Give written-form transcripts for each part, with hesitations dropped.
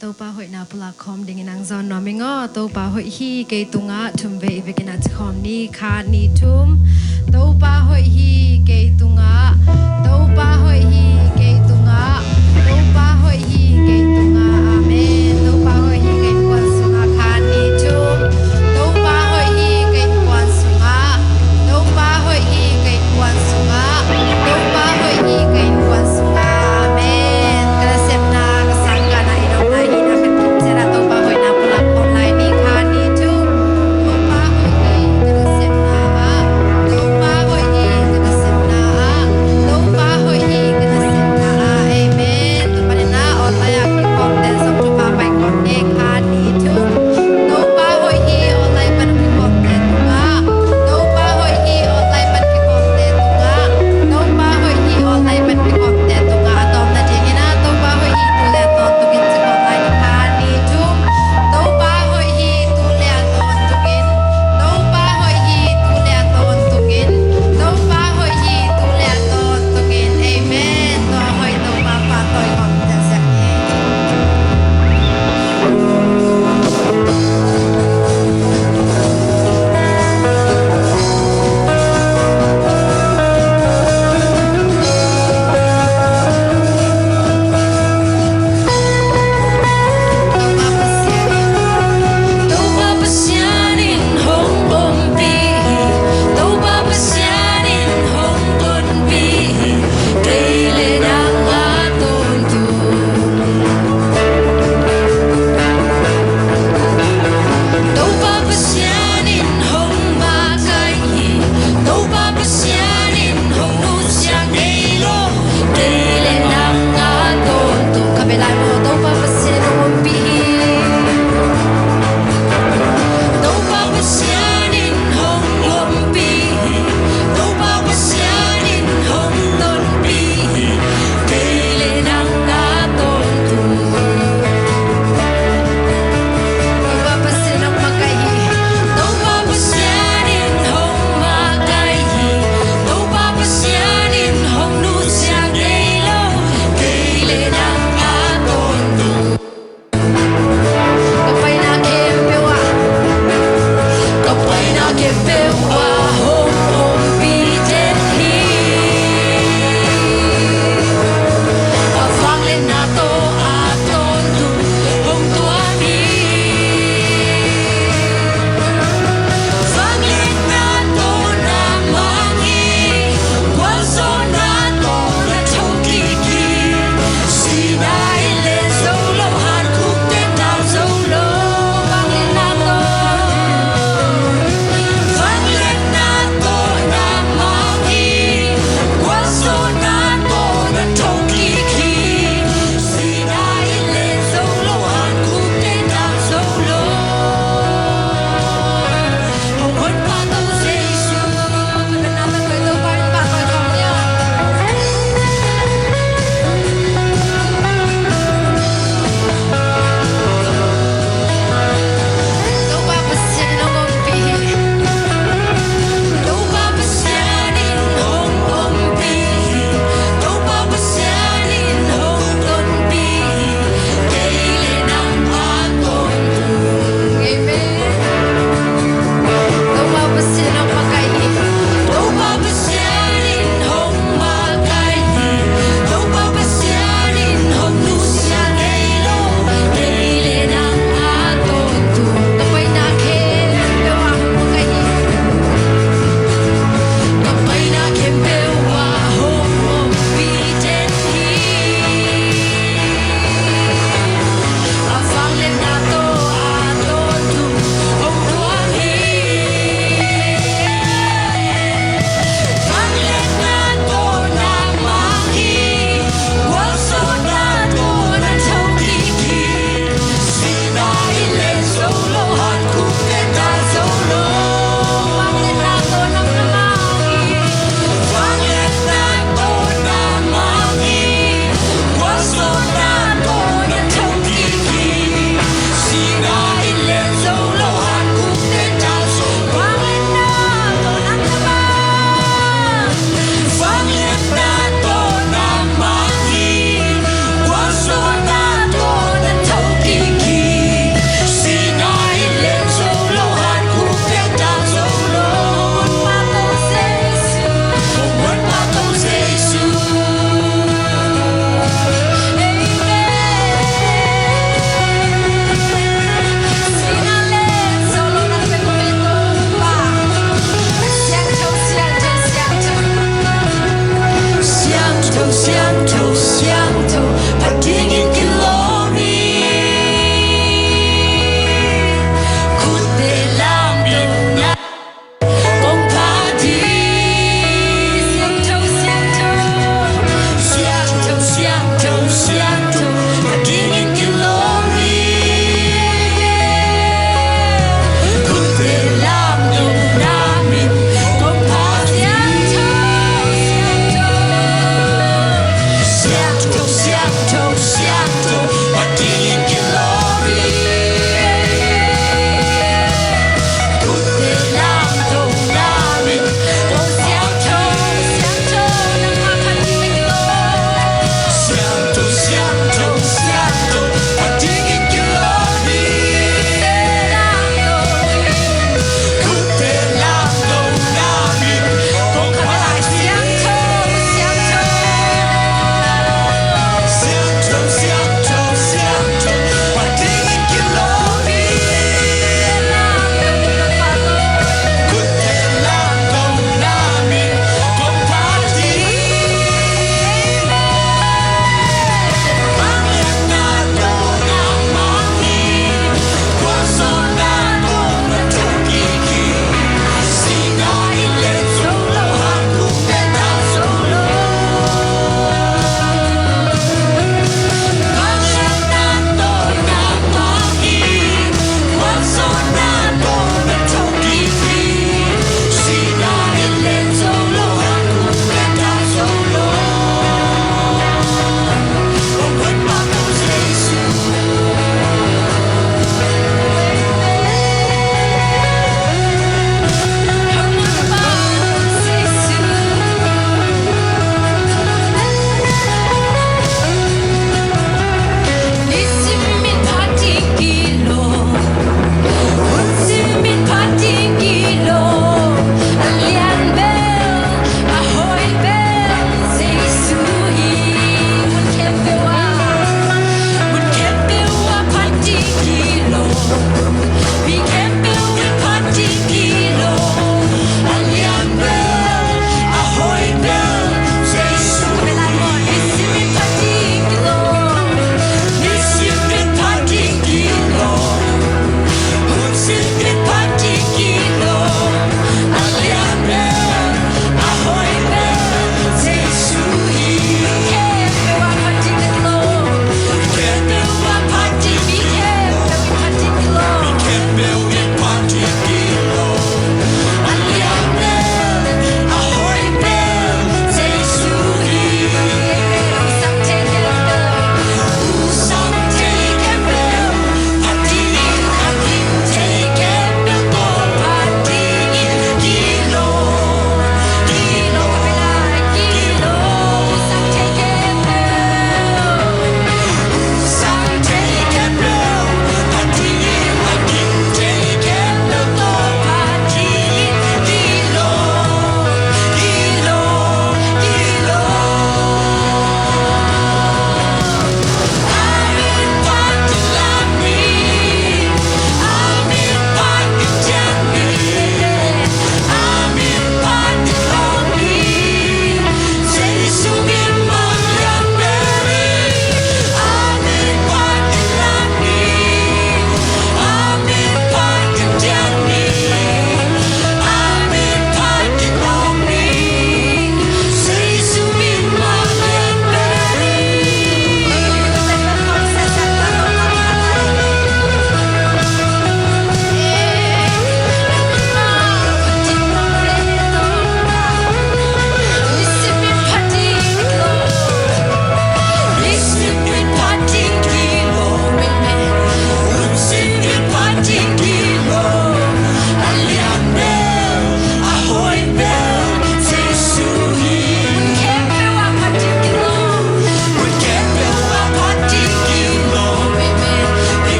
Tau pa hoi na pula khom ding nang zon no mingo tau pa hoi hi ke tunga thum ve vekina khom ni kha ni thum tau pa hoi hi ke tunga tau pa hoi hi ke tunga tau pa hoi hi ke tunga amen tau pa hoi hi ke kwan sunga kha ni thum tau pa hoi hi ke kwan sunga tau pa hoi hi ke kwan sunga tau pa hoi hi ke kwan sunga amen kala semna ka sangga na ina na ina ka timsera tau pa hoi na pula khom lai ni kha ni thum tau pa hoi hi kala semna ha tau pa hoi hi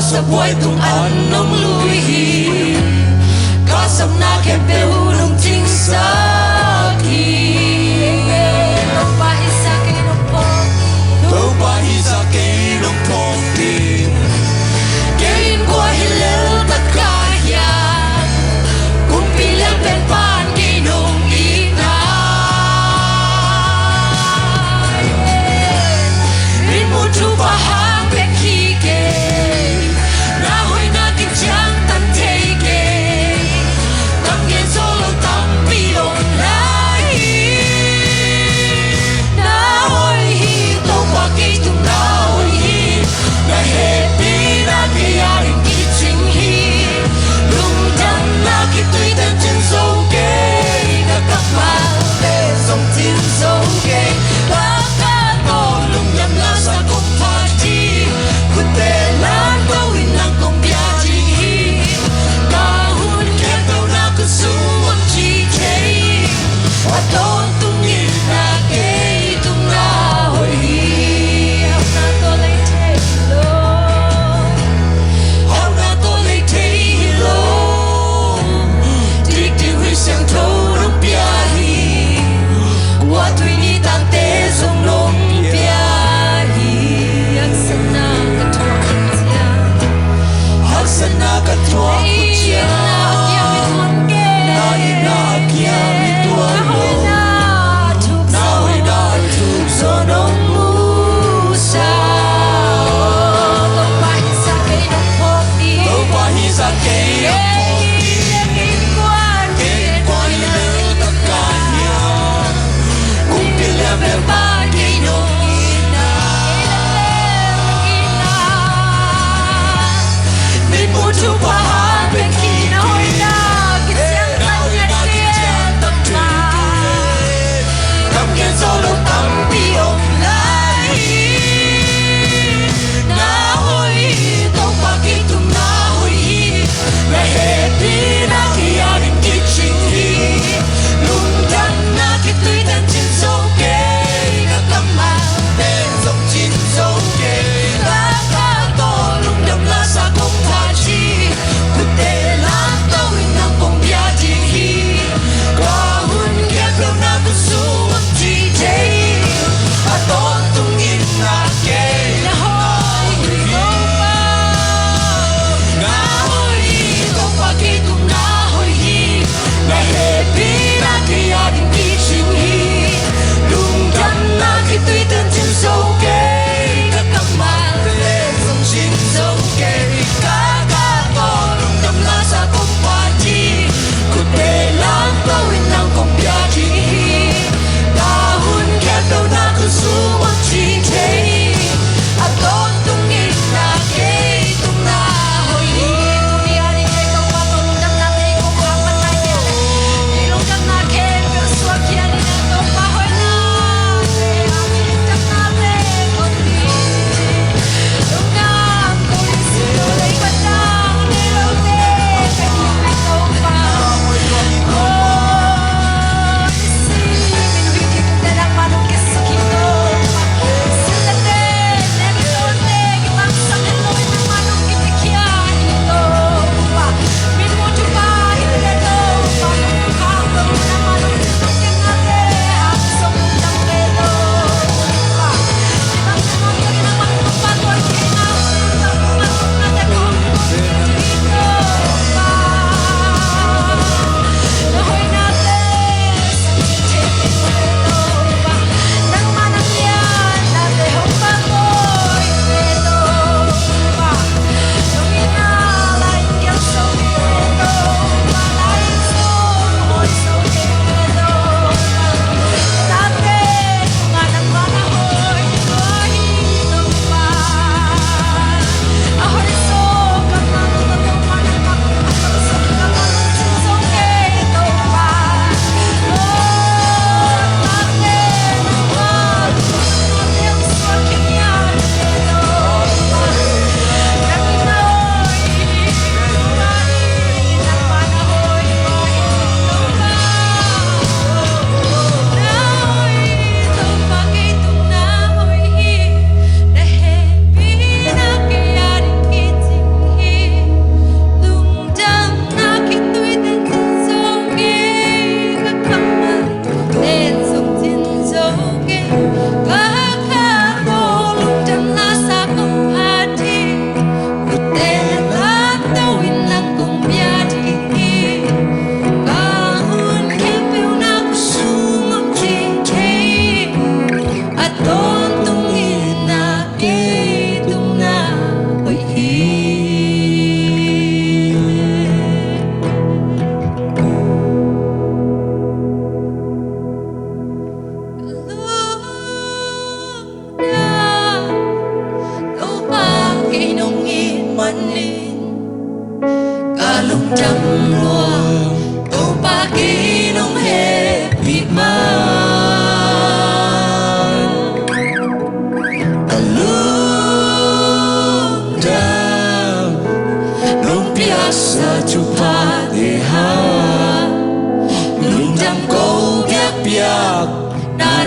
sa buhay tung anong luhi kasam na kempeu nung ting saki Tau pahisa kay nung pogi Tau pahisa kay nung pogi Kain ko hilal takaya Kung pilang penpan kay nung ina Rin mo tu pahang bekike Nahoy natin siyang tanteke Tanggen so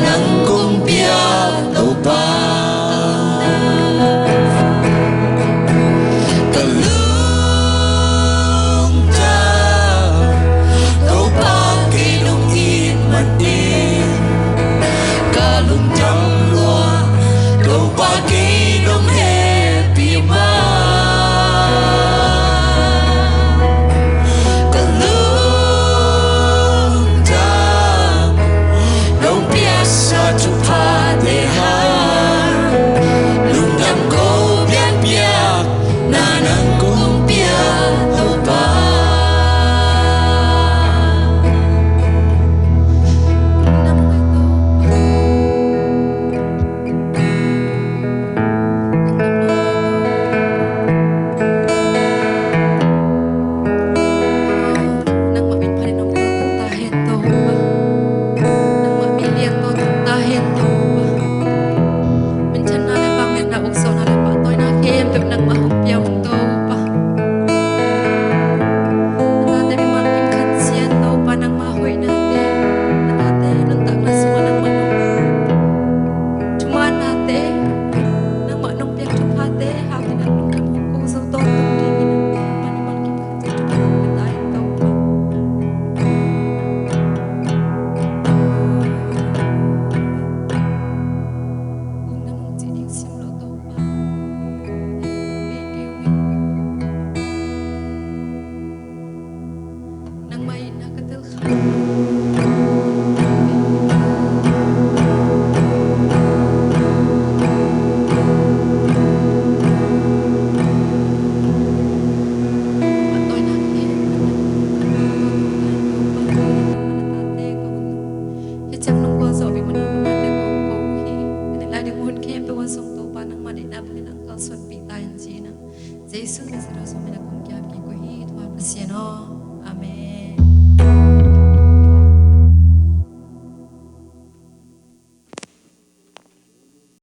nang kumpia tau pa kalung ta tau pa kinong in matin kalung jam lua tau pa kinong happy ma sa chupa dehan lung dam ko biak biak na nang kumpia tau pa nang mamin pa rin ang tahin to ba nang mamilian to tahin to ba minsan na lebang na ukso na lepa toy na kem tep nang mahupyaw to ba natate mi man kim khat sian to pa nang mahoy na te natate luntak na suma nang manong cuma nate nang manong piak cuma te hati na nung kam ko sa to to di ginang maniman kim khat sian cuma tahin to ba kung namang tinig simlo to ba nang may nakatil ka patoy na Hitsam nung ko sa obi mananate kong kohi. Kaniladi mo kaya pe wasong to pa nang madinab ni nang kalson pitayan sina. Jesus na sila sa minakong kiyab ki kohi. Tuwa pa siya no. Amen.